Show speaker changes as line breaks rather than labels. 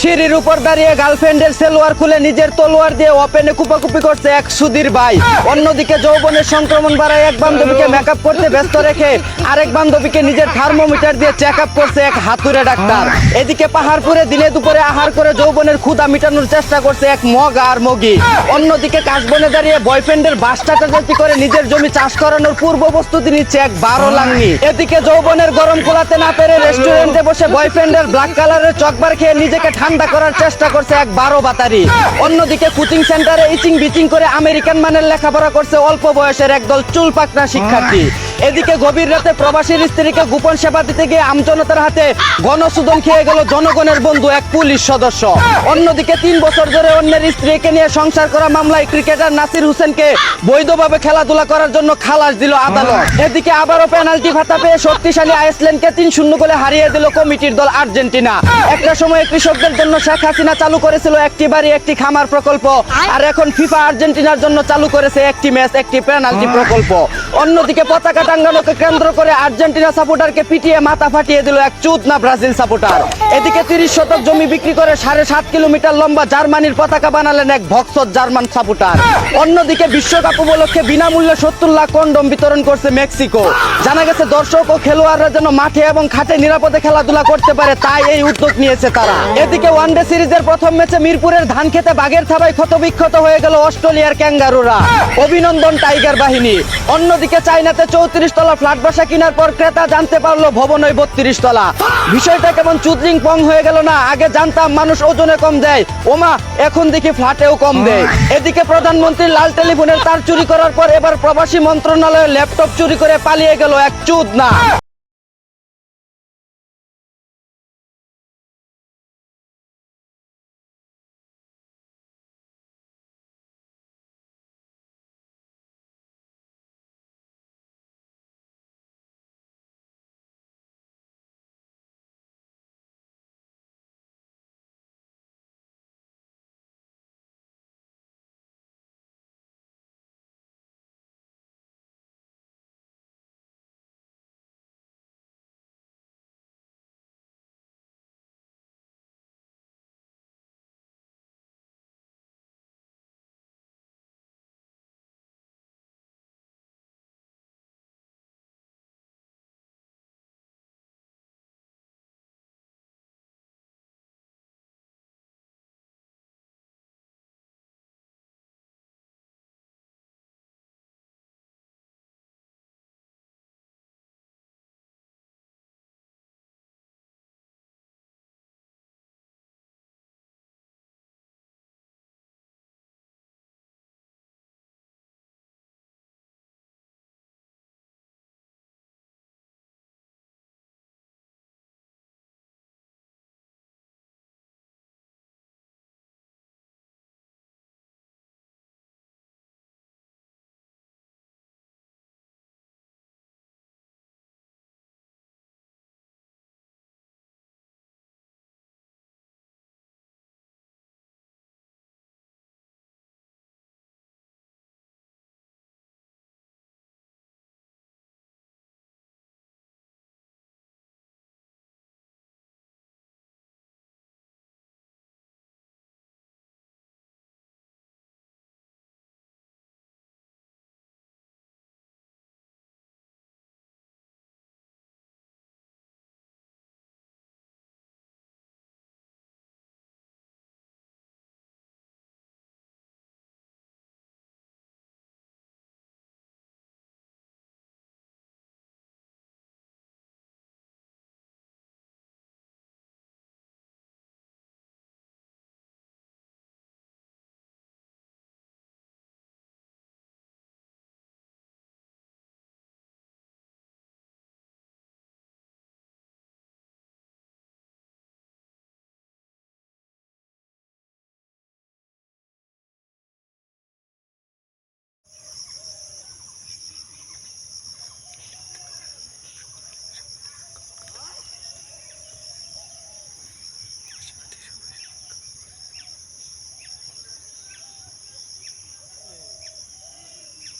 সিঁড়ির উপর দাঁড়িয়ে গার্লফ্রেন্ডের সেলোয়ার খুলে নিজের তলোয়ার দিয়ে ওপেনে কুপাকুপি করছে এক সুধীর ভাই। অন্যদিকে যৌবনের সংক্রমণ বাড়ায় এক বান্ধবীকে মেকআপ করতে ব্যস্ত রেখে আরেক বান্ধবীকে নিজের থার্মোমিটার দিয়ে চেক আপ করছে এক হাতুড়ে ডাক্তার। এদিকে পাহাড়পুরে দিনে দুপুরে আহার করে যৌবনের ক্ষুধা মিটানোর চেষ্টা করছে এক মগা আর মগি। অন্যদিকে কাশবনে দাঁড়িয়ে বয়ফ্রেন্ডের বাস টাটাটাটি করে নিজের জমি চাষ করানোর পূর্ব প্রস্তুতি নিচ্ছে এক 12 লাঙ্গি। এদিকে যৌবনের গরম কোলাতে না পেরে রেস্টুরেন্টে বসে বয়ফ্রেন্ডের ব্ল্যাক কালারের চকবার খেয়ে নিজেকে ঠান্ডা করার চেষ্টা করছে এক 12 বাতারি। অন্যদিকে কোচিং সেন্টারে ইচিং বিচিং করে আমেরিকান মানের লেখাপড়া করছে অল্প বয়সের একদল চুল পাকনা শিক্ষার্থী। এদিকে গভীর রাতে প্রবাসীর স্ত্রীকে গোপন সেবা দিতে গিয়ে আমজনতার হাতে গণশোধন খেয়ে গেল জনগণের বন্ধু এক পুলিশ সদস্য। অন্যদিকে 3 বছর ধরে অন্যের স্ত্রীকে নিয়ে সংসার করা মামলায় ক্রিকেটার নাসির হোসেনকে বৈধভাবে খেলাধুলা করার জন্য খালাস দিল আদালত। এদিকে আবারও পেনাল্টি ভাতা পেয়ে শক্তিশালী আইসল্যান্ডকে 3-0 গোলে হারিয়ে দিল কমিটির দল আর্জেন্টিনা। একটা সময় কৃষকদের জন্য শেখ হাসিনা চালু করেছিল একটি বাড়ি একটি খামার প্রকল্প, আর এখন ফিফা আর্জেন্টিনার জন্য চালু করেছে একটি ম্যাচ একটি পেনাল্টি প্রকল্প। অন্যদিকে পতাকা টাঙ্গানোকে কেন্দ্র করে আর্জেন্টিনা সাপোর্টারকে পিটিয়ে মাথা ফাটিয়ে দিল এক চুদনা ব্রাজিল সাপোর্টার। এদিকে 30 শতক জমি বিক্রি করে 7.5 কিলোমিটার লম্বা জার্মানির পতাকা বানালেন এক ভক্সর জার্মান সাপোর্টার। অন্যদিকে বিশ্বকাপ উপলক্ষে বিনামূল্যে 70 লাখ কন্ডম বিতরণ করছে মেক্সিকো। জানা গেছে দর্শক ও খেলোয়াড়রা যেন মাঠে এবং খাটে নিরাপদে খেলাধুলা করতে পারে, তাই এই উদ্যোগ নিয়েছে তারা। এদিকে ওয়ানডে সিরিজের প্রথম ম্যাচে মিরপুরের ধান খেতে বাঘের থাবায় ক্ষতবিক্ষত হয়ে গেল অস্ট্রেলিয়ার ক্যাঙ্গারুরা। অভিনন্দন টাইগার বাহিনী। অন্যদিকে চায়নাতে 34 তলা ফ্ল্যাট বাসা কেনার পর ক্রেতা জানতে পারলো ভবন ওই 32 তলা। বিষয়টা কেমন চুদরিং পং হয়ে গেল না? আগে জানতাম মানুষ ওজনে কম দেয়, ওমা এখন দেখি ফ্ল্যাটেও কম দেয়। এদিকে প্রধানমন্ত্রীর লাল টেলিফোনের তার চুরি করার পর এবার প্রবাসী মন্ত্রণালয়ের ল্যাপটপ চুরি করে পালিয়ে গেল এক চুদনা।